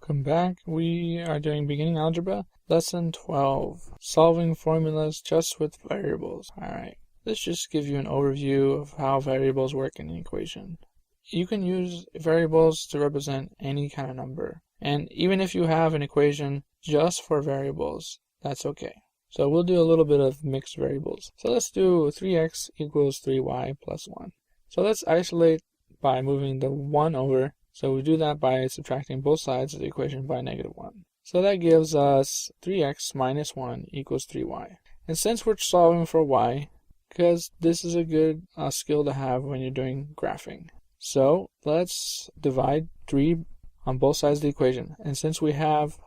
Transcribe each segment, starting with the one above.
Welcome back. We are doing beginning algebra, lesson 12, solving formulas just with variables. Alright, this just gives you an overview of how variables work in an equation. You can use variables to represent any kind of number, and even if you have an equation just for variables, that's okay. So we'll do a little bit of mixed variables. So let's do 3x equals 3y plus 1. So let's isolate by moving the 1 over. So we do that by subtracting both sides of the equation by -1. So that gives us 3x minus 1 equals 3y. And since we're solving for y, because this is a good skill to have when you're doing graphing. So let's divide 3 on both sides of the equation. And since we have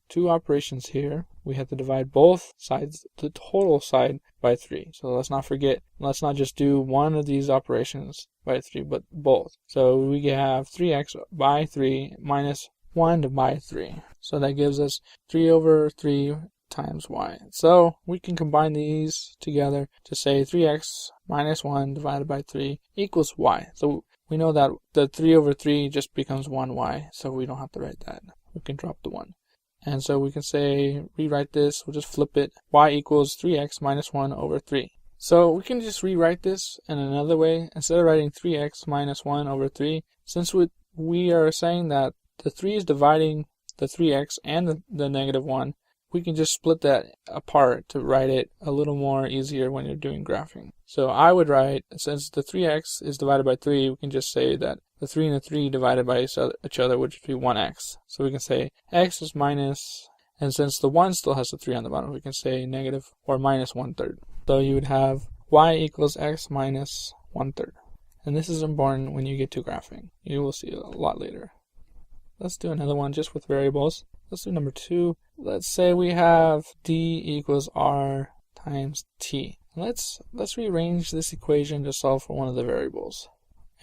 two operations here, we have to divide both sides, the total side, by 3. So let's not forget, let's not just do one of these operations by 3, but both. So we have 3x by 3 minus 1 by 3. So that gives us 3 over 3 times y. So we can combine these together to say 3x minus 1 divided by 3 equals y. So we know that the 3 over 3 just becomes 1y, so we don't have to write that. We can drop the 1. And so we can say, rewrite this, we'll just flip it, y equals 3x minus 1 over 3. So we can just rewrite this in another way. Instead of writing 3x minus 1 over 3, since we are saying that the 3 is dividing the 3x and the negative 1, we can just split that apart to write it a little more easier when you're doing graphing. So I would write, since the 3x is divided by 3, we can just say that the 3 and the 3 divided by each other would be 1x. So we can say x is minus, and since the 1 still has the 3 on the bottom, we can say negative or minus 1/3. So you would have y equals x minus 1/3. And this is important when you get to graphing. You will see it a lot later. Let's do another one just with variables. Let's do number 2. Let's say we have d equals r times t. Let's rearrange this equation to solve for one of the variables.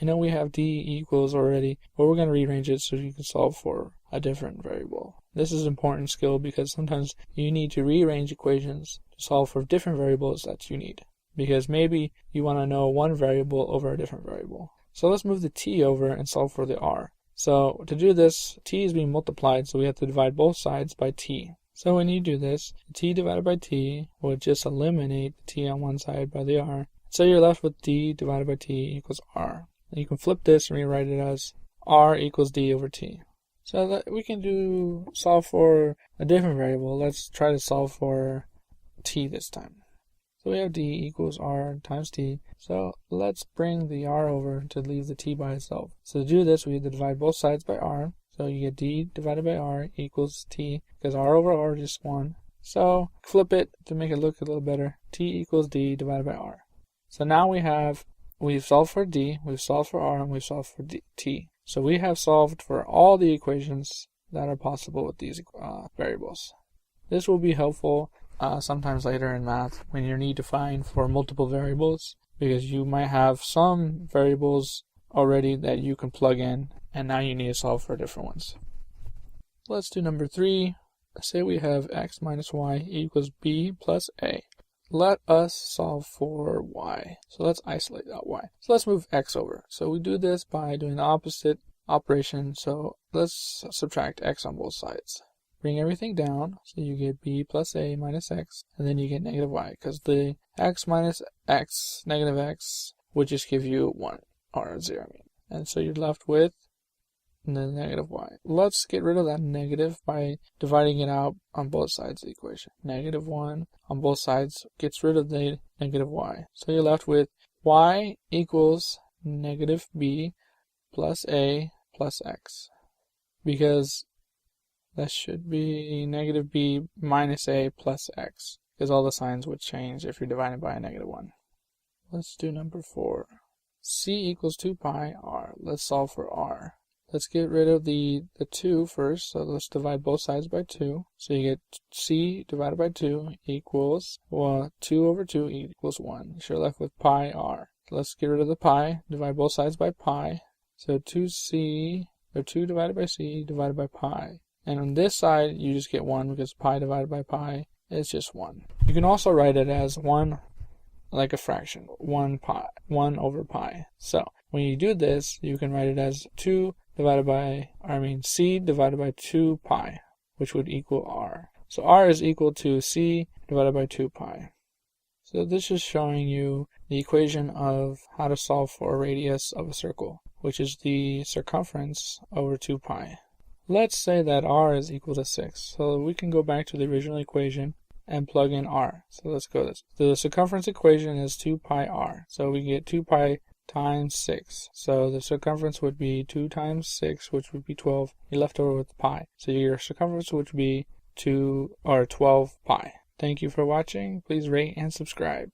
I know we have d equals already, but we're going to rearrange it so you can solve for a different variable. This is an important skill because sometimes you need to rearrange equations to solve for different variables that you need. Because maybe you want to know one variable over a different variable. So let's move the t over and solve for the r. So to do this, t is being multiplied, so we have to divide both sides by t. So when you do this, t divided by t will just eliminate the t on one side by the r. So you're left with d divided by t equals r. And you can flip this and rewrite it as r equals d over t. So that we can solve for a different variable. Let's try to solve for t this time. So we have d equals r times t. So let's bring the r over to leave the t by itself. So to do this, we have to divide both sides by r. So you get d divided by r equals t, because r over r is just 1. So flip it to make it look a little better. T equals d divided by r. So now we've solved for d, we've solved for r, and we've solved for t. So we have solved for all the equations that are possible with these variables. This will be helpful sometimes later in math when you need to find for multiple variables, because you might have some variables already that you can plug in, and now you need to solve for different ones. Let's do number 3. Say we have x minus y equals b plus a. Let us solve for y. So let's isolate that y. So let's move x over. So we do this by doing the opposite operation. So let's subtract x on both sides. Bring everything down, so you get b plus a minus x, and then you get negative y, because the x minus x, negative x, would just give you 1, or 0, I mean. And so you're left with the negative y. Let's get rid of that negative by dividing it out on both sides of the equation. Negative 1 on both sides gets rid of the negative y. So you're left with y equals negative b plus a plus x. Because that should be negative b minus a plus x, because all the signs would change if you're dividing by a negative 1. Let's do number 4. C equals 2 pi r. Let's solve for r. Let's get rid of the 2 first, so let's divide both sides by 2. So you get c divided by 2 equals, 2 over 2 equals 1. So you're left with pi r. Let's get rid of the pi, divide both sides by pi. So 2c, or 2 divided by c divided by pi. And on this side, you just get 1 because pi divided by pi is just 1. You can also write it as 1, like a fraction, 1 over pi. So when you do this, you can write it as 2 divided by, C divided by 2 pi, which would equal r. So r is equal to c divided by 2 pi. So this is showing you the equation of how to solve for a radius of a circle, which is the circumference over 2 pi. Let's say that r is equal to 6. So we can go back to the original equation and plug in r. So let's go this. The circumference equation is 2 pi r. So we get 2 pi times 6. So the circumference would be 2 times 6, which would be 12. You're left over with pi. So your circumference would be 12 pi. Thank you for watching. Please rate and subscribe.